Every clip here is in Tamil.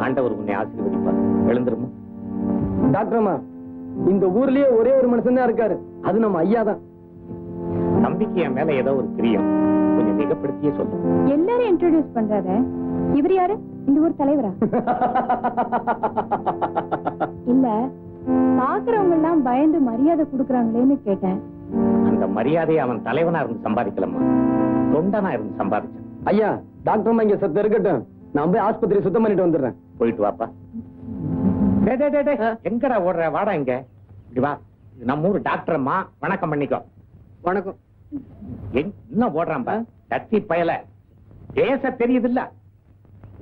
ஆண்டவர் உன்னை ஆசீர்வதிப்பார். எழுந்துருமா. டாக்டர் அம்மா, இந்த ஊர்லயே ஒரே ஒரு மனுஷன் தான் இருக்காரு, அது நம்ம ஐயா தான். நம்பிக்கை என் மேல ஏதோ ஒரு பிரியம், கொஞ்சம் மிகப்படுத்தியே சொல்லு. எல்லாரும் இன்ட்ரோடியூஸ் பண்றாரு. இவர் யாரு? இந்த ஊர் தலைவரா? இல்ல, பாக்குறவங்க எல்லாம் பயந்து மரியாதை கொடுக்கறாங்களேன்னு கேட்டேன். அந்த மரியாதையை அவன் தலைவனா இருந்து சம்பாதிக்கலம்மா, தொண்டனா இருந்து சம்பாதிச்சான். ஐயா, டாக்டர் அம்மா இங்க சத்து இருக்கட்டும், நான் போய் ஆஸ்பத்திரி சுத்தம் பண்ணிட்டு வந்துடுறேன். போயிட்டு வாப்பா. எங்கடா ஓடுற? வாடா இங்க. இப்படி வா. இது நம்ம ஊர் டாக்டர் அம்மா. வணக்கம் பண்ணிக்கோ. வணக்கம். இன்னும் ஓடுறான்பா தத்தி பயல. பேச தெரியுது இல்ல,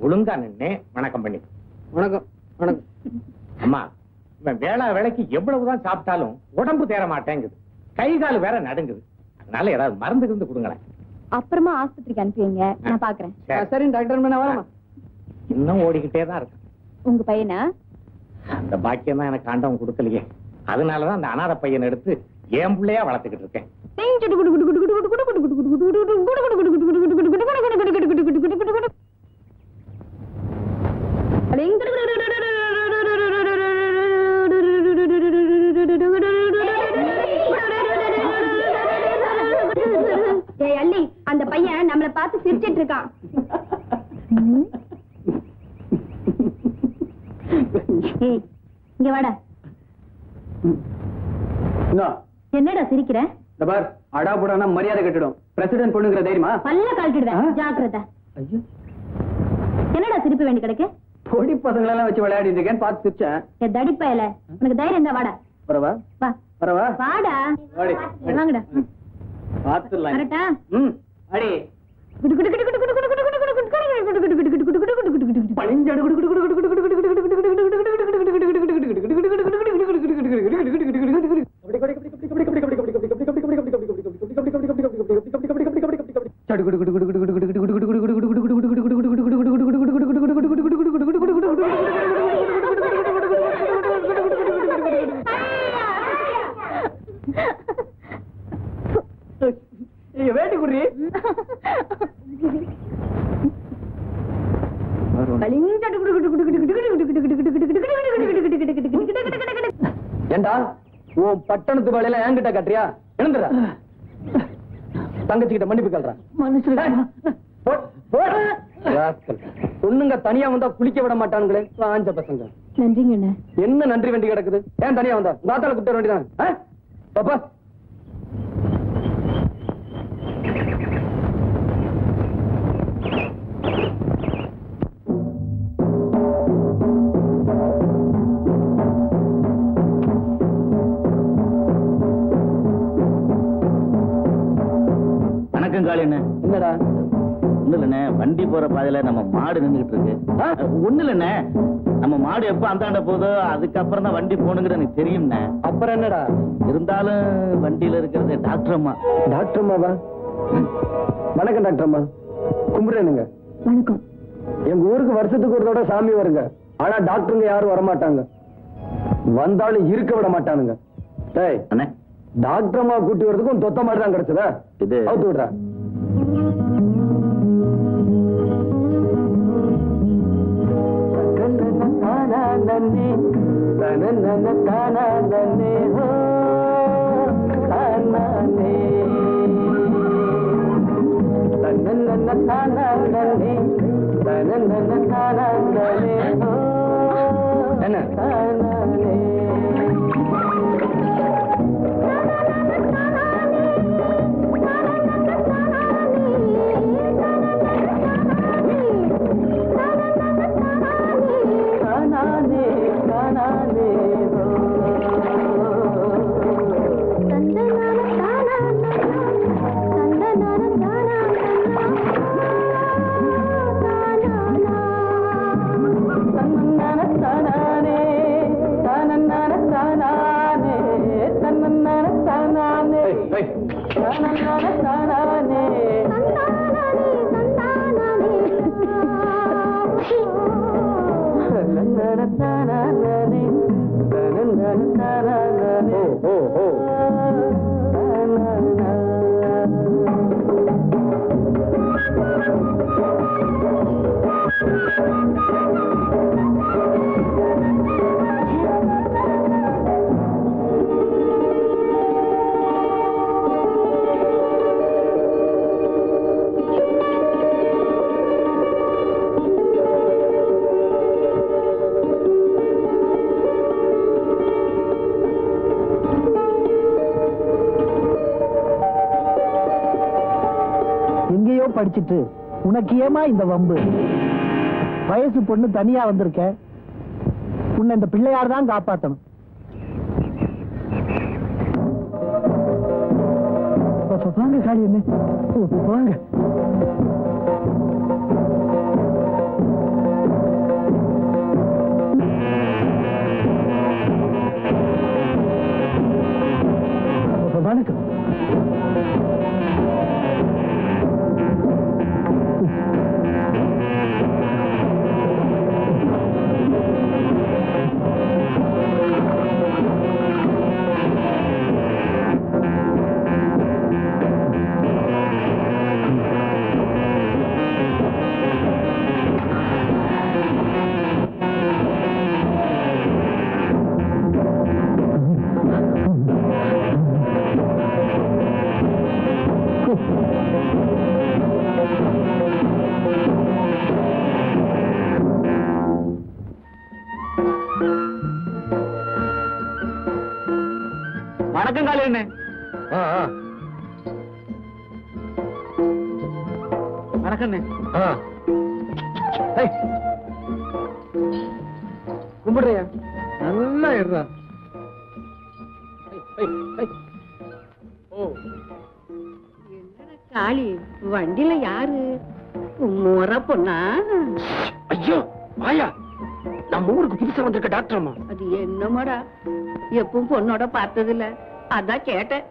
ஒழுங்கா நின்னு வணக்கம் பண்ணி. வணக்கம். வணக்கம். அம்மா, இவன் வேளா வேலைக்கு எவ்வளவுதான் சாப்பிட்டாலும் உடம்பு தேர மாட்டேங்குது, கை கால் வேற நடுங்குது. அதனால ஏதாவது மருந்து இருந்து கொடுங்களேன். அப்புறமா ஆஸ்பத்திரிக்கு அனுப்புவீங்க, நான் பாக்குறேன். சரி டாக்டர், நான் வரமா. இன்னும் ஓடிக்கிட்டே தான் இருக்கு. உங்க பையனா? அந்த பாக்கியம் தான் எனக்கு ஆண்டவன் கொடுக்கலையே, அதனாலதான் அந்த அனாதை பையனை எடுத்து என் பிள்ளையா வளர்த்துக்கிட்டு இருக்கேன். அள்ளி, அந்த பையன் நம்மளை பார்த்து சிரிச்சிட்டு இருக்கான். இங்க வாடா. என்னடா சிரிக்கிற? அடா போடானா மரியாதை கட்டிடும். பிரசிடென்ட் பொண்ணுங்கிற தைரியமா? பல்ல கழட்டிடுவேன், ஜாக்கிரதை. என்னடா சிரிப்பு வேண்டி கிடக்கு? பொடி பசங்களெல்லாம் வச்சு விளையாடிட்டு இருக்கேன், பார்த்து சிரிச்சேன். தடிப்பயல, உனக்கு தைரியம் தான். வாடா. வரவா? வா. வரவா? வாடா. வாங்கடா. பாத்துடலாம். கரெக்டா? அடி. வேட்டி குடி. ஏண்டா உன் பட்டணத்து வேலையில என்கிட்ட கட்டுறியா? எழுந்துடா. தங்கச்சிக்கிட்ட மன்னிப்பு கேள்றா. பொண்ணுங்க தனியா வந்தா குளிக்க விட மாட்டானுங்களே, ஆஞ்ச பசங்க. நன்றிங்க. என்ன நன்றி வேண்டி கிடக்குது? ஏன் தனியா வந்தா தாத்தால கூப்பிட்டு வேண்டியதான். பாப்பா என்னடா? ஒண்ணு இல்லண்ணே, வண்டி போற பாதையில நம்ம மாடு நின்றுகிட்டு இருக்கு. ஒண்ணு இல்லண்ணே, நம்ம மாடு எப்ப அந்தாண்ட போதோ அதுக்கப்புறம் தான் வண்டி போகணுங்கிற எனக்கு தெரியும்ண்ணே. அப்புறம் என்னடா? இருந்தாலும் வண்டியில இருக்கிறது டாக்டர் அம்மா. டாக்டர் அம்மாவா? வணக்கம் டாக்டர் அம்மா. கும்பிடுறேனுங்க. வணக்கம். எங்க ஊருக்கு வருஷத்துக்கு ஒரு தடவை சாமி வருங்க, ஆனா டாக்டருங்க யாரும் வரமாட்டாங்க, வந்தாலும் இருக்க விட மாட்டானுங்க. டாக்டர் அம்மா கூட்டி வரதுக்கும் தொத்த மாதிரி தான் கிடைச்சதா? இது அவுத்து விடுறா. என்ன படிச்சிட்டு உனக்கு ஏமா இந்த வம்பு? வயசு பொண்ணு தனியா வந்திருக்க, உன்னை இந்த பிள்ளையார் தான் காப்பாத்தணும். வாங்க காளி என்ன, வாங்க. வணக்கம். வணக்கம் காளி என்ன. வணக்கம் கும்பிடுறியா? நல்லா இருறா. காளி வண்டியில யாரு? முறை பொண்ணா? ஐயோ வாயா, நம்ம ஊருக்கு புதுசா வந்திருக்க டாக்டர் அம்மா. அது என்னமாடா, எப்பவும் பொண்ணோட பார்த்ததில்ல, அதான் கேட்டேன்.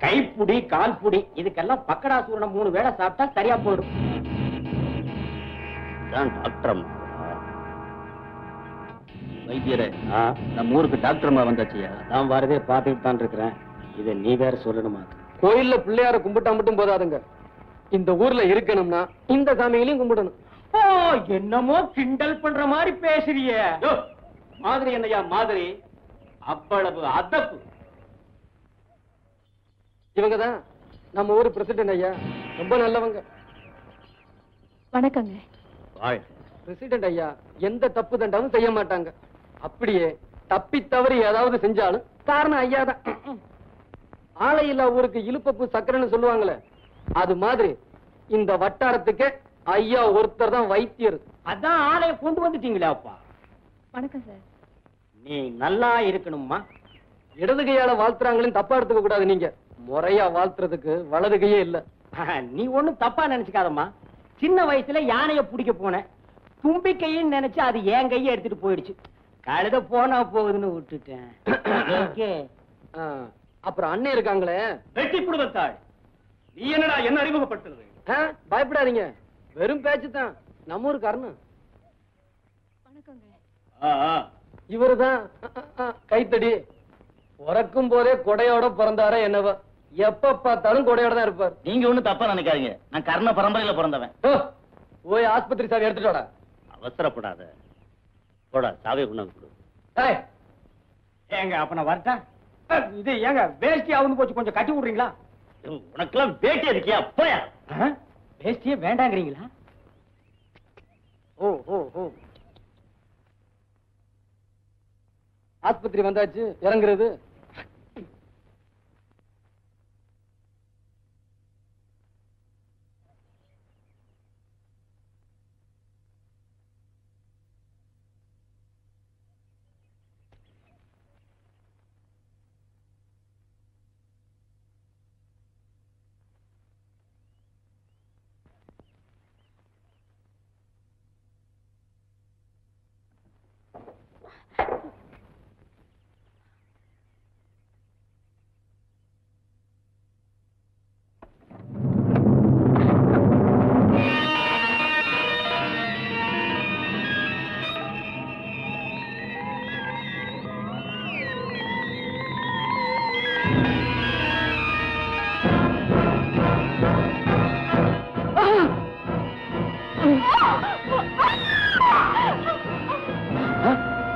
கைப்புடி கால் புடி இதுக்கெல்லாம் பக்கடா சூரணம் 3 வேளை சாப்பிட்டா சரியா போயிடும். டாக்டர் வைத்தியரே, நம்ம ஊருக்கு டாக்டர் அம்மா வந்தாச்சியா? நான் வரதே பார்த்துட்டு தான் இருக்கிறேன். இதை நீ வேற சொல்லணுமா? கோயில்ல பிள்ளையார கும்பிட்டா மட்டும் போதாதுங்க, இந்த ஊர்ல இருக்கணும்னா இந்த சாமிகளையும் கும்பிடணும். ஓ, என்னமோ கிண்டல் பண்ற மாதிரி பேசுறிய. மாதிரி என்னையா மாதிரி? அவ்வளவு அதப்பு. இவங்கதான் நம்ம ஊர் பிரசிடென்ட் ஐயா, ரொம்ப நல்லவங்க. வணக்கங்க. பிரசிடென்ட் ஐயா எந்த தப்பு தண்டாவும் செய்ய மாட்டாங்க. அப்படியே தப்பி தவறி ஏதாவது செஞ்சாலும் காரணம் ஐயா தான். ஆலையில்லா ஊருக்கு இழுப்பப்பு சக்கரைன்னு சொல்லுவாங்களே, அது மாதிரி இந்த வட்டாரத்துக்கு ஐயா ஒருத்தர் தான் வைத்தியர். அதான் ஆளைய கொண்டு வந்துட்டீங்களா அப்பா? வணக்கம் சார். நீ நல்லா இருக்கணும்மா. இடது கையால வாழ்த்துறாங்கன்னு தப்பா எடுத்துக்க கூடாது. நீங்க முறையா வாழ்த்துறதுக்கு வலது கையே இல்ல. நீ ஒண்ணும் தப்பா நினைச்சுக்காதம்மா. சின்ன வயசுல யானைய பிடிக்க போனேன், தும்பிக்கைன்னு நினைச்சு அது என் கையை எடுத்துட்டு போயிடுச்சு. கழுத போனா போகுதுன்னு விட்டுட்டேன். அப்புறம் அண்ணன் இருக்காங்களே, வெட்டி குடும்பத்தாள். நீ என்னடா என்ன அறிமுகப்படுத்துறது? பயப்படாதீங்க, வெறும் பேச்சு தான். நம்ம ஊருக்கு அருண். வணக்கங்க. இவருதான் கைத்தடி. பிறக்கும் போதே கொடையோட பிறந்தாரே என்னவோ, எப்ப பார்த்தாலும் கொடையோட தான் இருப்பார். நீங்க ஒண்ணும் தப்பா நினைக்காதீங்க, நான் கர்ண பரம்பரையில பிறந்தவன். போய் ஆஸ்பத்திரி சாவி எடுத்துட்டு வாடா. அவசரப்படாத, போடா சாவியை கொண்டாந்து கொடு. ஏங்க அப்ப நான் வரட்டா? இது ஏங்க வேஷ்டி ஆகுன்னு போச்சு, கொஞ்சம் கட்டி விடுறீங்களா? உனக்கெல்லாம் வேட்டி இருக்கியா? போயா. வேஷ்டியே வேண்டாங்கிறீங்களா? ஓ ஓ ஓ, ஆஸ்பத்திரி வந்தாச்சு, இறங்குறது.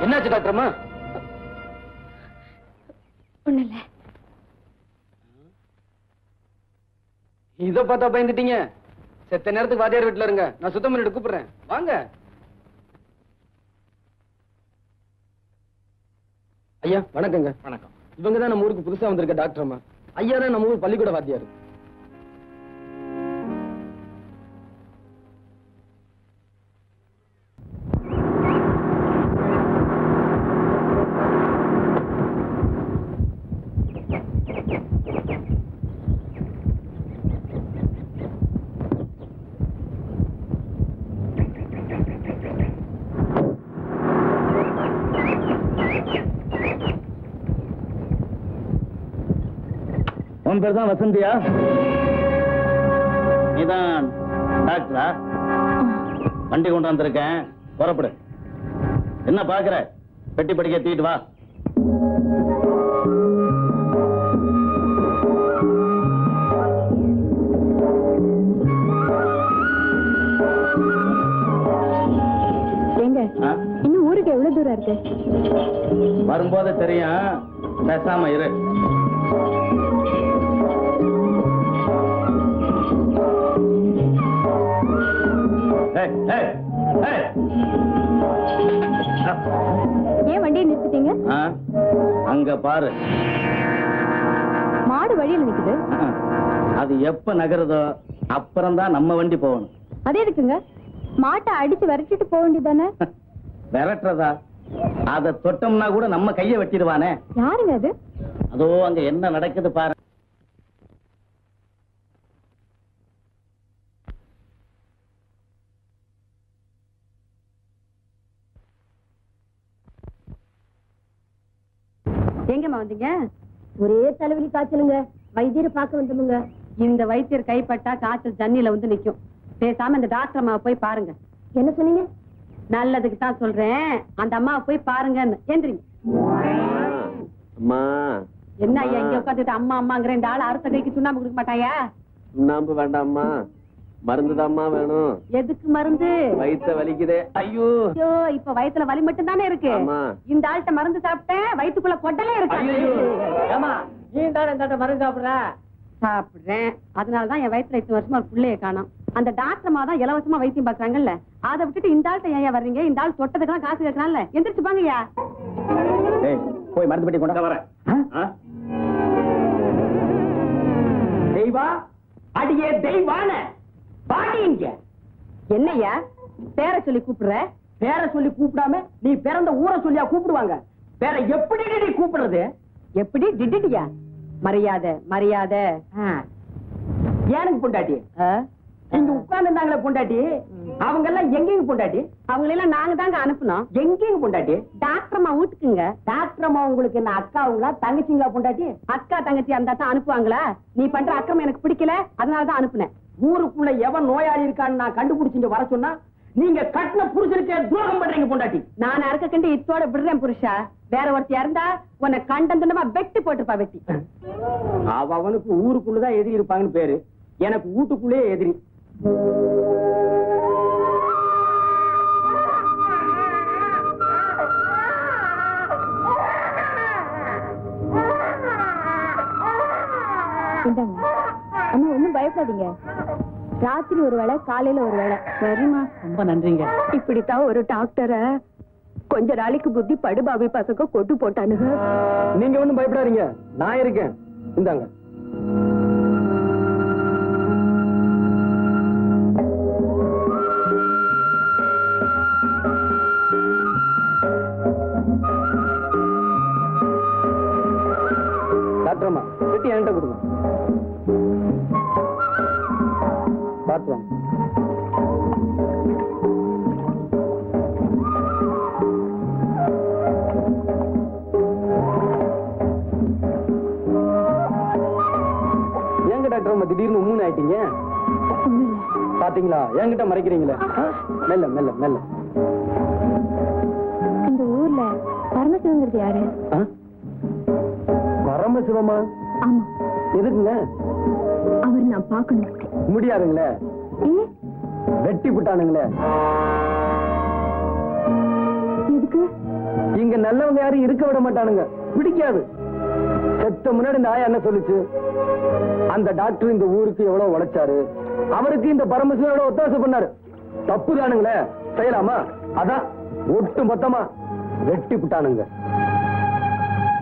என்னாச்சு டாக்டர் அம்மா? ஒண்ணு இல்ல. இத பார்த்தா பயந்துட்டீங்க? செத்த நேரத்துக்கு வாத்தியார் வீட்டுல இருங்க, நான் சுத்தம் பண்ணிட்டு கூப்பிடுறேன். வாங்க ஐயா. வணக்கங்க. வணக்கம். இவங்க தான் நம்ம ஊருக்கு புதுசா வந்திருக்க டாக்டர் அம்மா. ஐயா தான் நம்ம ஊர் பள்ளிக்கூட வாத்தியார். உன் பேர் தான் வசந்தியா? நீதான் டாக்டரா? வண்டி கொண்டு வந்திருக்கேன், புறப்படு. என்ன பாக்குற? பெட்டி படிக்க தூக்கிட்டு வா. எங்க இன்னும் ஊருக்கு எவ்வளவு தூரம் இருக்கு? வரும்போது தெரியும், பேசாம இரு. ஏன் வண்டியை நிறுத்திட்டீங்க? அங்க பாரு, மாடு வழியில் நிக்குது. அது எப்ப நகருதோ அப்புறம் தான் நம்ம வண்டி போகணும். அதே இருக்குங்க, மாட்டை அடிச்சு விரட்டிட்டு போக வேண்டியதானே? விரட்டுறதா? அத தொட்டோம்னா கூட நம்ம கைய வெட்டிடுவானே. யாருங்க அது? அதோ அங்க என்ன நடக்குது பாரு. எங்கம்மா வந்தீங்க? ஒரே தலைவலி காய்ச்சலுங்க, வைத்தியரை பார்க்க வந்தோமுங்க. இந்த வைத்தியர் கைப்பட்டா காய்ச்சல் தண்ணியில வந்து நிக்கும். பேசாம இந்த டாக்டர் அம்மாவை போய் பாருங்க. என்ன சொன்னீங்க? நல்லதுக்கு தான் சொல்றேன், அந்த அம்மாவை போய் பாருங்கன்னு. எந்திரிங்க. அம்மா, என்ன ஐயா இங்க உட்காந்துட்டு அம்மா அம்மாங்கிற இந்த ஆள் அடுத்த கைக்கு சுண்ணாம்பு கொடுக்க மாட்டாயா? சுண்ணாம்பு வேண்டாம்மா, மருந்துதாம்மா வேணும். எதுக்கு மருந்து? வயிற்ற வலிக்குதே. ஐயோ, ஐயோ, இப்ப வயித்துல வலி மட்டும் தானே இருக்கு. இந்த ஆள்கிட்ட மருந்து சாப்பிட்டேன், வயிற்றுக்குள்ள கொட்டலே இருக்கு. ஏமா நீ தானே இந்த மருந்து சாப்பிடுற? சாப்பிடுறேன், அதனாலதான் என் வயிற்றுல 8 வருஷமா ஒரு பிள்ளைய காணோம். அந்த டாக்டர் அம்மா தான் இலவசமா வைத்தியம் பாக்குறாங்கல்ல, அதை விட்டுட்டு இந்த ஆள்கிட்ட ஏன் வர்றீங்க? இந்த ஆள் தொட்டதுக்கெல்லாம் காசு கேட்கறான்ல, எந்திரிச்சு பாங்கய்யா. போய் மருந்து பெட்டி கொண்டு வரேன். தெய்வா, அடியே தெய்வான பாடிங்க. என்னய்யா பேர சொல்லி கூப்பிடுற? பேரை சொல்லி கூப்பிடாம நீ பிறந்த ஊரை சொல்லியா கூப்பிடுவாங்க? வேற எப்படி நீ கூப்பிடுறது? எப்படி டிடியா? மரியாதை மரியாதை. ஏனுக்கு பொண்டாட்டி? இங்க உட்கார்ந்துருந்தாங்களே பொண்டாட்டி, அவங்க எல்லாம் எங்கேயும் பொண்டாட்டி? அவங்களெல்லாம் நாங்க தாங்க அனுப்புனோம். எங்கேயும் பொண்டாட்டி? டாக்டர் அம்மா வீட்டுக்குங்க. டாக்டர் அம்மா உங்களுக்கு என்ன அக்காவுங்களா தங்கச்சிங்களா பொண்டாட்டி? அக்கா தங்கச்சி அந்த தான் அனுப்புவாங்களா? நீ பண்ற அக்கிரமம் எனக்கு பிடிக்கல, அதனாலதான் அனுப்புனேன். ஊருக்குள்ள எவன் நோயாளி இருக்கான்னு நான் கண்டுபிடிச்சிங்க வர சொன்னா நீங்க கட்டின புருஷனுக்கு துரோகம் பண்றீங்க பொண்டாட்டி. நான் அறுக்க கண்டு இத்தோட விடுறேன் புருஷா. வேற ஒருத்தி இருந்தா உன்னை கண்டந்துண்டமா வெட்டி போட்டுப்பா, வெட்டி. அவனுக்கு ஊருக்குள்ளதான் எதிரி இருப்பாங்கன்னு பேரு, எனக்கு வீட்டுக்குள்ளே எதிரி. அம்மா ஒண்ணும் பயப்படாதீங்க, ராத்திரி ஒரு வேளை காலையில ஒரு வேளை. சரிம்மா, ரொம்ப நன்றிங்க. இப்படித்தான் ஒரு டாக்டரை கொஞ்ச நாளைக்கு புத்தி படுபாவி பசங்க கொட்டு போட்டானுங்க. நீங்க ஒண்ணும் பயப்படாதீங்க, நான் இருக்கேன். இந்தாங்க. டாக்டர் அம்மா, பெட்டி என்கிட்ட கொடுங்க. பார்த்து வாங்க. ஏங்க டாக்டர் அம்மா திடீர்னு மூணு ஆயிட்டீங்க? பாத்தீங்களா, என்கிட்ட மறைக்கிறீங்களே. மெல்ல மெல்ல மெல்ல. இந்த ஊர்ல பரமசிவங்கிறது யாரு? பரமசிவமா? ஆமா. எதுக்குங்க? அவர் நான் பார்க்கணும். முடியாதுங்களே, வெட்டி விட்டானுங்களே. எதுக்கு? இங்க நல்லவங்க யாரும் இருக்க விட மாட்டானுங்க, பிடிக்காது. செத்த முன்னாடி இந்த ஆயா என்ன சொல்லுச்சு? அந்த டாக்டர் இந்த ஊருக்கு எவ்வளவு உழைச்சாரு, அவருக்கு இந்த பரமசிவம் எவ்வளவு ஒத்தாசை பண்ணாரு. தப்பு தானுங்களே, செய்யலாமா? அதான் ஒட்டு மொத்தமா வெட்டி விட்டானுங்க.